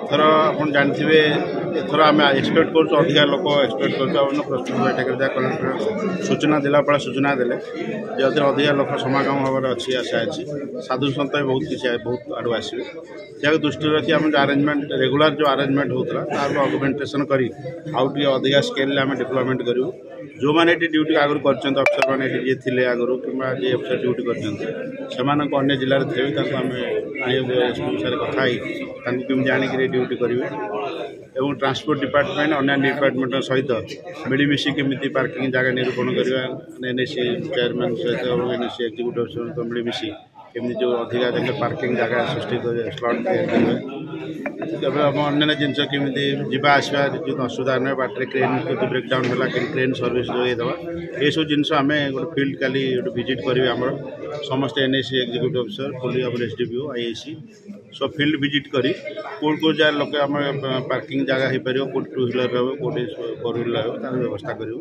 एथर आप जानते एथर आम एक्सपेक्ट कर अधिका लोक एक्सपेक्ट कर प्रस्तुत बैठक कलेक्टर सूचना जिलापाल सूचना देले अधिका लोक समागम हमारे अच्छी आशा अच्छी साधु सन्त बहुत किसी बहुत आड़ आसवे जहाँ दृष्टि रखी आम आरेंजमेंट रेगुलर जो आरेंजमेंट होता तार अगुमेंटेसन कर अधिका स्केल आम डेभलपमेंट करूँ जो मैंने ड्यूटी आगुरी कर अफसर मैंने जी थे आगुरी कि अफसर ड्यूटी कर जिले में थे आम अनुसार कथाई केमी आनिक ड्यूटी करेंगे और ट्रांसपोर्ट डिपार्टमेंट अन्य डिपार्टमेंट सहित मिलमिशी केमी पार्किंग जगह निरूपण करवा एनएसी चेयरमैन सहित एनएसी एक्जिक्यूटिव सहित मिलमिशी केमी जो अधिका जगह पार्किंग जगह सृष्टि स्लॉट तब आम अन्य जिन केमी जावा आसवा जो असुविधा ना बाटे ट्रेन ब्रेकडाउन है ट्रेन सर्विस जोदेवा ये सब जिन आम गोटे फील्ड का विजिट करेंगे आम समस्त एनएसी एक्जिक्यूटिव अफसर पुलिस एसडीपीओ आईएसी सब फील्ड विजिट करी कौट कौट जगह लोक आम पार्किंग जगह हो पार कौट टू व्हीलर रहा कौटे फोर व्हीलर रहा व्यवस्था करें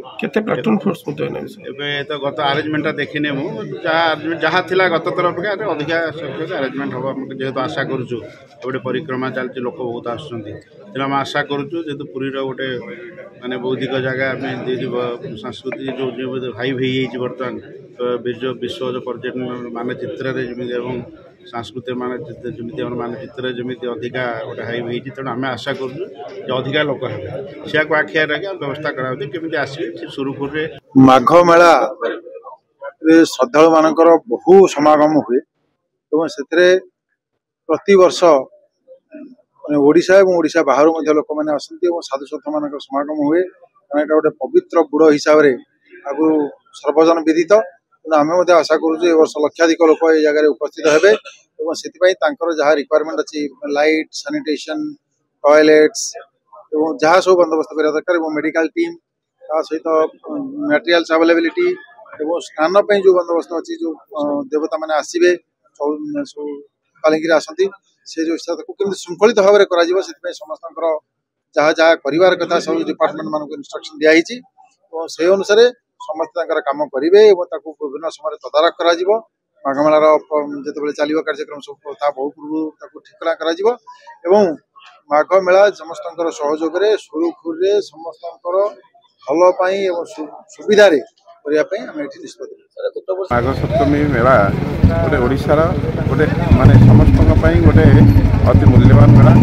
तो गत आरेंजमेंटा देखने मुझे जहाँ थी गत थर अपेक्षा अधिका आरेंजमेंट हम जेहेतु आशा करुचु गोटे परिक्रमा चलती लोक बहुत आम आशा करुचु जेहेतु पुरी गोटे माने बौद्धिक जगह आम संस्कृति जो हाइव हो बर्तमान विश्व जो पर्यटन मानचित्र जमी सांस्कृतिक मानचित्र जमी मानचित्र जमी अधिका गोटे हाइव हो तेणु आम आशा करूँ अधिका लोक हे से आखिया रखी व्यवस्था करामी आसवे सुरुखुर माघ मेला श्रद्धालु मानकर बहु समागम हुए से प्रति वर्ष ओडिशा और ओडिशा बाहर लोक मैंने आसती साधु सन्थ मान समागम हुए कारण गोटे पवित्र बुड़ हिसाब से आगु सर्वजन विदित तेना आम आशा करूँ वर्ष लक्षाधिक लोक ये जगह उपस्थित हे और जहाँ रिक्वायरमेंट अच्छी लाइट सानिटेशन टॉयलेट्स और जहाँ सब बंदोबस्त करा दरकार मेडिकल टीम सहित मटेरियल्स अवेलेबिलिटी और स्नान जो बंदोबस्त अच्छी जो देवता मैंने आसवे पालिंग आसती से जो केमी श्रृंखलित भाव में समस्त जहाँ जहाँ कर कथा सब डिपार्टमेंट मान इंस्ट्रक्शन दिखाई और से अनुसार समस्त कम करेंगे विभिन्न समय तदारख कर माघमेलार जो चलो कार्यक्रम सब बहुत पूर्व ठिकना कर माघ मेला समस्त सहयोग सुरुखुर समस्त भलपाई सुविधा माघ सप्तमी मेला गोटे ओडिशार गोटे माने समस्त गोटे अति मूल्यवान मेला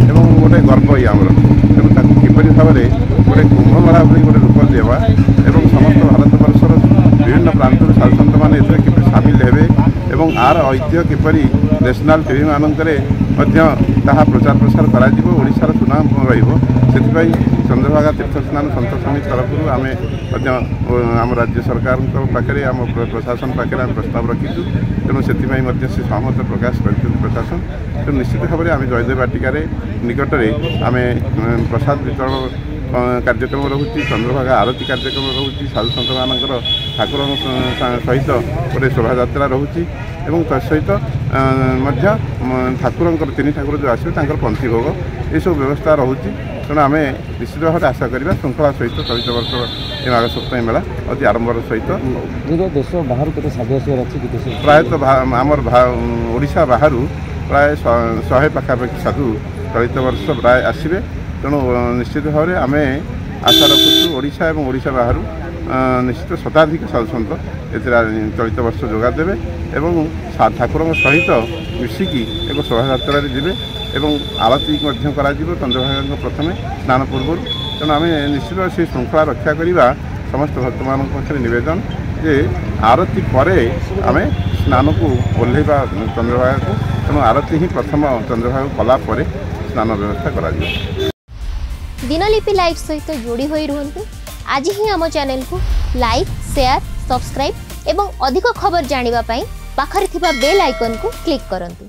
एवं गोटे गर्व ही आमर तेणु किपरि भाव में गोटे कुंभ मेला गोटे रूप देवा एवं समस्त भारत वर्षर विभिन्न प्रांतर साधु सन्त मैंने किपरि सामिल हेबे एवं आर ऐतिह्य किपरि नेशनल टीवी मानकरे प्रचार प्रसार कर सुनाम रही चंद्रभागा तीर्थ स्नान सन्त समिति तरफ आम राज्य सरकार पाखे आम प्रशासन पाखे आम प्रस्ताव रखीचु तेणु से सहमत प्रकाश कर प्रशासन तेणु निश्चित भाव में आम जयदेव बाटिकार निकट में आम प्रसाद वितरण कार्यक्रम रोचे चंद्रभागा आरती कार्यक्रम रोचे साधु सन्त मानकर ठाकुर सहित गोटे शोभा यात्रा रोचे तसहित ठाकुर तीन ठाकुर जो आसवे पंथी भोग ये सब व्यवस्था रोचे तेणु आम निश्चित भाव में आशा करवा श्रृंखला सहित चलित वर्ष ये माघ सप्तमी मेला अति आरंभर सहित देश बाहर प्रायतः आमर ओडिशा बाहर प्राय 100 पाखापाखि साधु चलित वर्ष प्राय आसवे तेणु निश्चित भाव में आम आशा रखुचु ओडिशा और ओडिशा बाहर निश्चित शताधिक साधु सन्त चलित वर्ष जोगादेवे एवं ठाकुर सहित मिसिकी एक शोभा यात्रा जी एवं आरती चंद्रभागा प्रथम स्नान पूर्व तेणु आम निश्चित से श्रृंखला रक्षा करवा समस्त भक्त मान पाखे नवेदन जे आरती पर आम स्नान को ओह्लैवा चंद्रभागा को तेणु आरती ही प्रथम चंद्रभागा कलापर स्नान व्यवस्था करा दिनलिपि लाइव सहित जोड़ी होई रुहंतु आज ही आम चैनल को लाइक शेयर सब्सक्राइब एवं अधिक खबर जानिबा पाई पाखरे थिबा बेल आइकन को क्लिक करंतु।